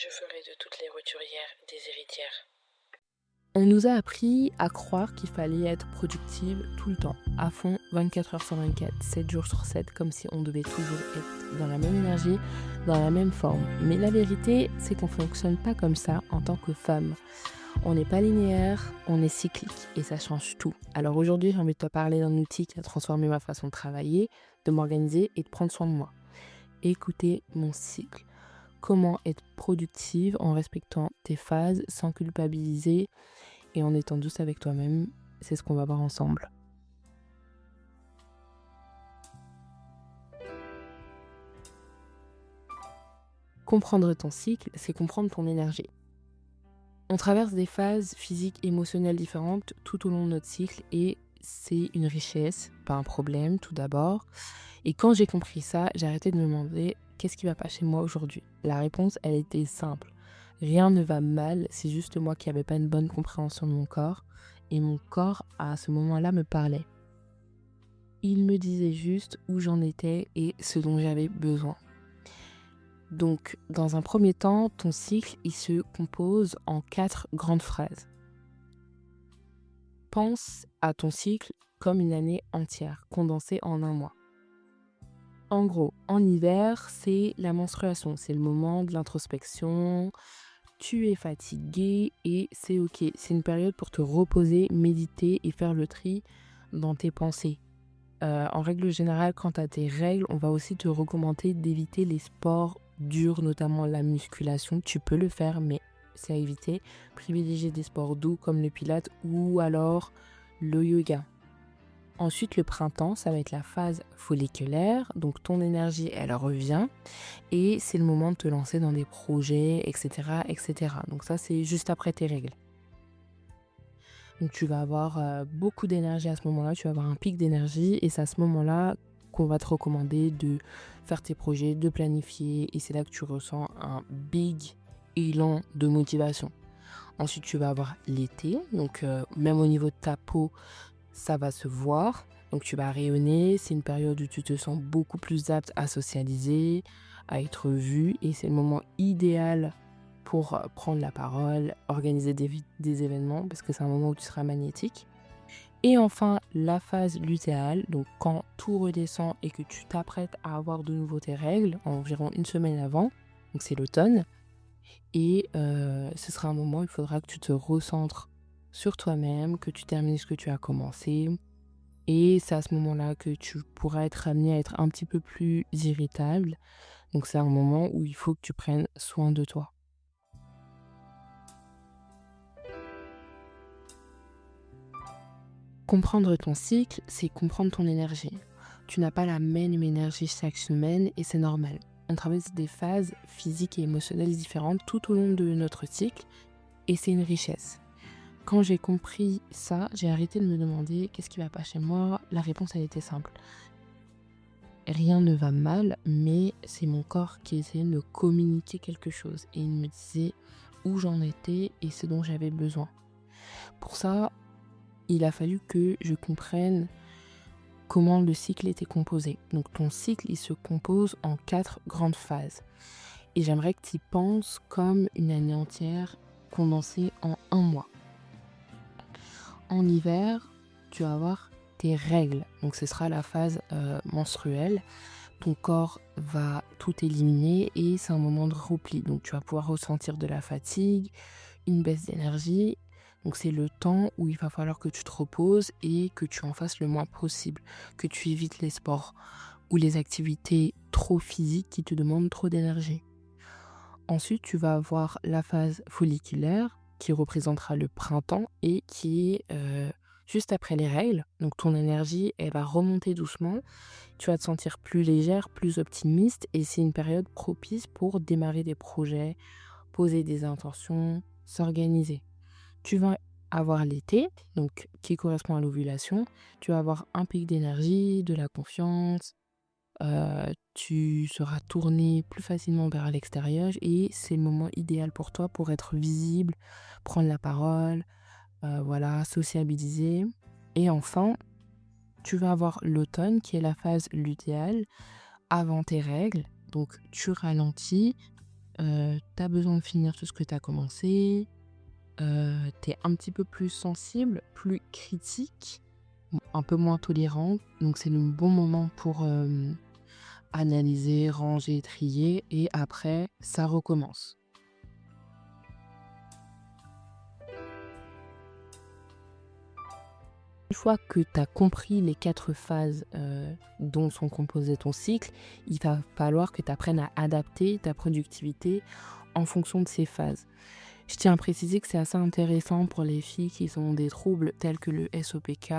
Je ferai de toutes les roturières des héritières. On nous a appris à croire qu'il fallait être productive tout le temps, à fond, 24 heures sur 24, 7 jours sur 7, comme si on devait toujours être dans la même énergie, dans la même forme. Mais la vérité, c'est qu'on ne fonctionne pas comme ça en tant que femme. On n'est pas linéaire, on est cyclique et ça change tout. Alors aujourd'hui, j'ai envie de te parler d'un outil qui a transformé ma façon de travailler, de m'organiser et de prendre soin de moi. Écouter mon cycle. Comment être productive en respectant tes phases sans culpabiliser et en étant douce avec toi-même, c'est ce qu'on va voir ensemble. Comprendre ton cycle, c'est comprendre ton énergie. On traverse des phases physiques, émotionnelles différentes tout au long de notre cycle et c'est une richesse, pas un problème tout d'abord. Et quand j'ai compris ça, j'ai arrêté de me demander qu'est-ce qui va pas chez moi aujourd'hui. La réponse, elle était simple. Rien ne va mal, c'est juste moi qui n'avais pas une bonne compréhension de mon corps et mon corps à ce moment-là me parlait. Il me disait juste où j'en étais et ce dont j'avais besoin. Donc, dans un premier temps, ton cycle, il se compose en 4 grandes phases. Pense à ton cycle comme une année entière, condensée en un mois. En gros, en hiver, c'est la menstruation, c'est le moment de l'introspection, tu es fatigué et c'est ok. C'est une période pour te reposer, méditer et faire le tri dans tes pensées. En règle générale, quand tu as tes règles, on va aussi te recommander d'éviter les sports durs, notamment la musculation. Tu peux le faire, mais c'est à éviter. Privilégier des sports doux comme le pilates ou alors le yoga. Ensuite, le printemps, ça va être la phase folliculaire. Donc, ton énergie, elle revient. Et c'est le moment de te lancer dans des projets, etc., etc. Donc, ça, c'est juste après tes règles. Donc tu vas avoir beaucoup d'énergie à ce moment-là, tu vas avoir un pic d'énergie et c'est à ce moment-là qu'on va te recommander de faire tes projets, de planifier et c'est là que tu ressens un big élan de motivation. Ensuite tu vas avoir l'été, donc même au niveau de ta peau, ça va se voir. Donc tu vas rayonner, c'est une période où tu te sens beaucoup plus apte à socialiser, à être vu et c'est le moment idéal pour prendre la parole, organiser des événements parce que c'est un moment où tu seras magnétique. Et enfin, la phase lutéale, donc quand tout redescend et que tu t'apprêtes à avoir de nouveau tes règles, environ une semaine avant, donc c'est l'automne. Et ce sera un moment où il faudra que tu te recentres sur toi-même, que tu termines ce que tu as commencé. Et c'est à ce moment-là que tu pourras être amené à être un petit peu plus irritable. Donc c'est un moment où il faut que tu prennes soin de toi. Comprendre ton cycle, c'est comprendre ton énergie. Tu n'as pas la même énergie chaque semaine et c'est normal. On traverse des phases physiques et émotionnelles différentes tout au long de notre cycle et c'est une richesse. Quand j'ai compris ça, j'ai arrêté de me demander qu'est-ce qui va pas chez moi. La réponse, elle était simple. Rien ne va mal, mais c'est mon corps qui essayait de me communiquer quelque chose et il me disait où j'en étais et ce dont j'avais besoin. Pour ça, il a fallu que je comprenne comment le cycle était composé. Donc ton cycle, il se compose en 4 grandes phases. Et j'aimerais que tu y penses comme une année entière condensée en un mois. En hiver, tu vas avoir tes règles. Donc ce sera la phase menstruelle. Ton corps va tout éliminer et c'est un moment de repli. Donc tu vas pouvoir ressentir de la fatigue, une baisse d'énergie. Donc c'est le temps où il va falloir que tu te reposes et que tu en fasses le moins possible, que tu évites les sports ou les activités trop physiques qui te demandent trop d'énergie. Ensuite, tu vas avoir la phase folliculaire qui représentera le printemps et qui est juste après les règles. Donc ton énergie, elle va remonter doucement. Tu vas te sentir plus légère, plus optimiste et c'est une période propice pour démarrer des projets, poser des intentions, s'organiser. Tu vas avoir l'été, donc qui correspond à l'ovulation. Tu vas avoir un pic d'énergie, de la confiance. Tu seras tourné plus facilement vers l'extérieur et c'est le moment idéal pour toi pour être visible, prendre la parole, voilà, sociabiliser. Et enfin, tu vas avoir l'automne qui est la phase lutéale avant tes règles. Donc tu ralentis, tu as besoin de finir tout ce que tu as commencé, tu es un petit peu plus sensible, plus critique, un peu moins tolérante. Donc c'est le bon moment pour analyser, ranger, trier et après ça recommence. Une fois que tu as compris les 4 phases dont sont composés ton cycle, il va falloir que tu apprennes à adapter ta productivité en fonction de ces phases. Je tiens à préciser que c'est assez intéressant pour les filles qui ont des troubles tels que le SOPK,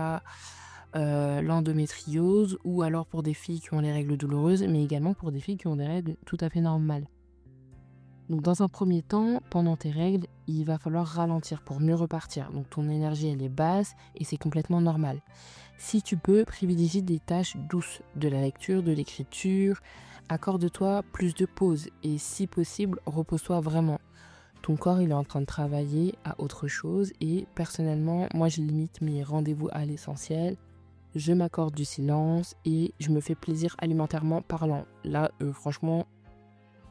l'endométriose, ou alors pour des filles qui ont les règles douloureuses, mais également pour des filles qui ont des règles tout à fait normales. Donc dans un premier temps, pendant tes règles, il va falloir ralentir pour mieux repartir. Donc ton énergie elle est basse et c'est complètement normal. Si tu peux, privilégie des tâches douces, de la lecture, de l'écriture, accorde-toi plus de pauses et si possible, repose-toi vraiment. Ton corps il est en train de travailler à autre chose et personnellement, moi je limite mes rendez-vous à l'essentiel. Je m'accorde du silence et je me fais plaisir alimentairement parlant. Là, franchement,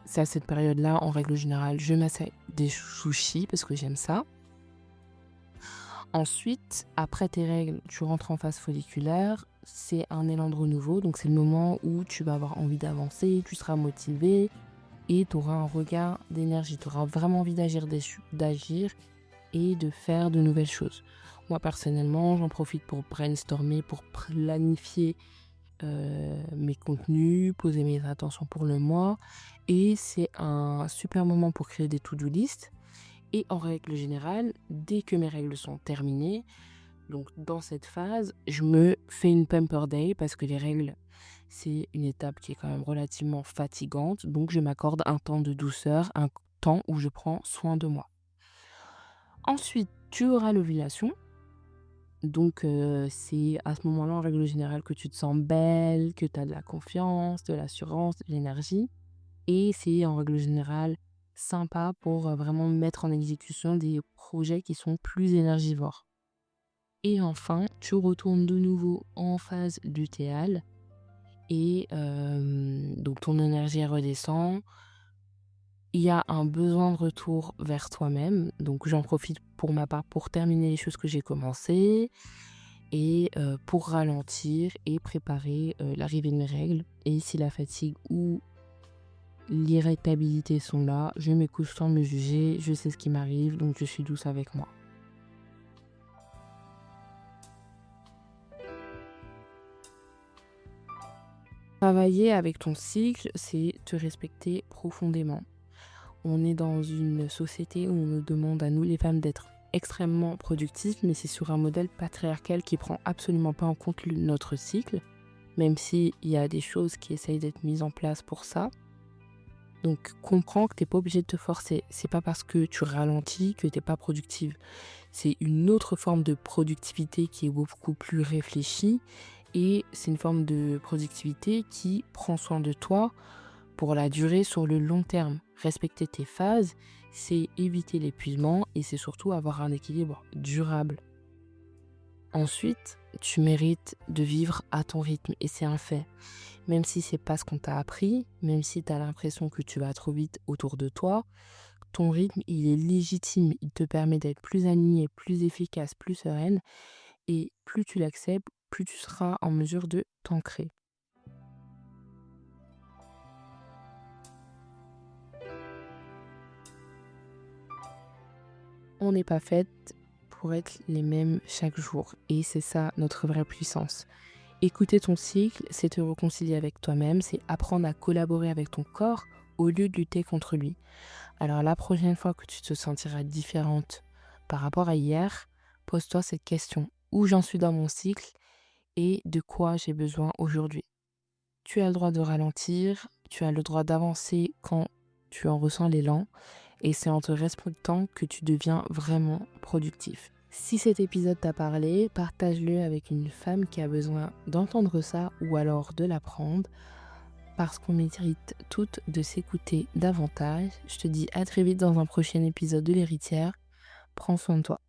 c'est à cette période-là, en règle générale, je m'essaie des sushis parce que j'aime ça. Ensuite, après tes règles, tu rentres en phase folliculaire. C'est un élan de renouveau, donc c'est le moment où tu vas avoir envie d'avancer, tu seras motivé et tu auras un regain d'énergie. Tu auras vraiment envie d'agir et de faire de nouvelles choses. Moi, personnellement, j'en profite pour brainstormer, pour planifier mes contenus, poser mes intentions pour le mois. Et c'est un super moment pour créer des to-do list. Et en règle générale, dès que mes règles sont terminées, donc dans cette phase, je me fais une pamper day parce que les règles, c'est une étape qui est quand même relativement fatigante. Donc je m'accorde un temps de douceur, un temps où je prends soin de moi. Ensuite, tu auras l'ovulation. Donc c'est à ce moment-là, en règle générale, que tu te sens belle, que tu as de la confiance, de l'assurance, de l'énergie. Et c'est en règle générale sympa pour vraiment mettre en exécution des projets qui sont plus énergivores. Et enfin, tu retournes de nouveau en phase lutéale et donc ton énergie redescend. Il y a un besoin de retour vers toi-même, donc j'en profite pour ma part pour terminer les choses que j'ai commencées et pour ralentir et préparer l'arrivée de mes règles. Et si la fatigue ou l'irritabilité sont là, je m'écoute sans me juger, je sais ce qui m'arrive, donc je suis douce avec moi. Travailler avec ton cycle, c'est te respecter profondément. On est dans une société où on nous demande à nous les femmes d'être extrêmement productives, mais c'est sur un modèle patriarcal qui prend absolument pas en compte notre cycle, même s'il y a des choses qui essayent d'être mises en place pour ça. Donc comprends que t'es pas obligé de te forcer. C'est pas parce que tu ralentis que t'es pas productive. C'est une autre forme de productivité qui est beaucoup plus réfléchie et c'est une forme de productivité qui prend soin de toi pour la durée sur le long terme. Respecter tes phases, c'est éviter l'épuisement et c'est surtout avoir un équilibre durable. Ensuite, tu mérites de vivre à ton rythme et c'est un fait. Même si c'est pas ce qu'on t'a appris, même si tu as l'impression que tu vas trop vite autour de toi, ton rythme, il est légitime. Il te permet d'être plus aligné, plus efficace, plus sereine. Et plus tu l'acceptes, plus tu seras en mesure de t'ancrer. On n'est pas faite pour être les mêmes chaque jour. Et c'est ça notre vraie puissance. Écouter ton cycle, c'est te réconcilier avec toi-même, c'est apprendre à collaborer avec ton corps au lieu de lutter contre lui. Alors la prochaine fois que tu te sentiras différente par rapport à hier, pose-toi cette question. Où j'en suis dans mon cycle et de quoi j'ai besoin aujourd'hui? Tu as le droit de ralentir, tu as le droit d'avancer quand tu en ressens l'élan et c'est en te respectant que tu deviens vraiment productif. Si cet épisode t'a parlé, partage-le avec une femme qui a besoin d'entendre ça ou alors de l'apprendre parce qu'on mérite toutes de s'écouter davantage. Je te dis à très vite dans un prochain épisode de l'héritière. Prends soin de toi.